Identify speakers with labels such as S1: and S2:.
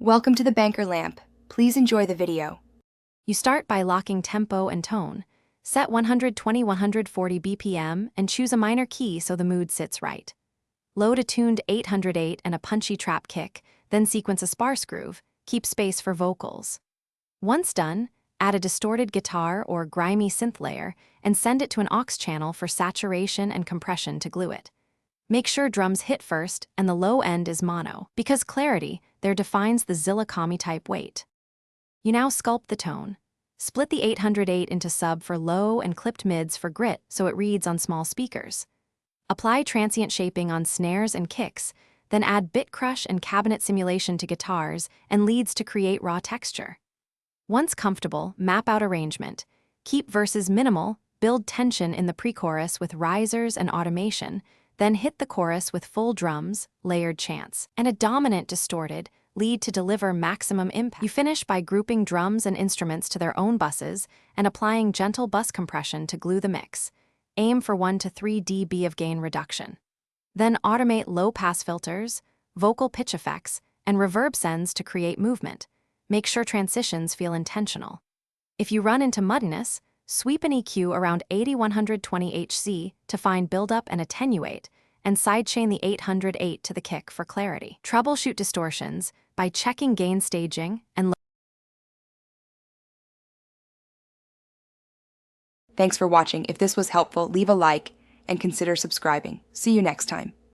S1: Welcome to the Banker Lamp. Please enjoy the video.
S2: You start by locking tempo and tone. Set 120-140 BPM and choose a minor key so the mood sits right. Load a tuned 808 and a punchy trap kick, then sequence a sparse groove, keep space for vocals. Once done, add a distorted guitar or grimy synth layer and send it to an aux channel for saturation and compression to glue it. Make sure drums hit first and the low end is mono, because clarity there defines the Zillakami type weight. You now sculpt the tone. Split the 808 into sub for low and clipped mids for grit so it reads on small speakers. Apply transient shaping on snares and kicks, then add bit crush and cabinet simulation to guitars and leads to create raw texture. Once comfortable, map out arrangement. Keep verses minimal, build tension in the pre-chorus with risers and automation, then hit the chorus with full drums, layered chants, and a dominant distorted lead to deliver maximum impact. You finish by grouping drums and instruments to their own buses and applying gentle bus compression to glue the mix. Aim for 1 to 3 dB of gain reduction. Then automate low-pass filters, vocal pitch effects, and reverb sends to create movement. Make sure transitions feel intentional. If you run into muddiness, sweep an EQ around 80-120 Hz to find buildup and attenuate, and sidechain the 808 to the kick for clarity. Troubleshoot distortions by checking gain staging and
S1: Thanks for watching. If this was helpful, leave a like and consider subscribing. See you next time.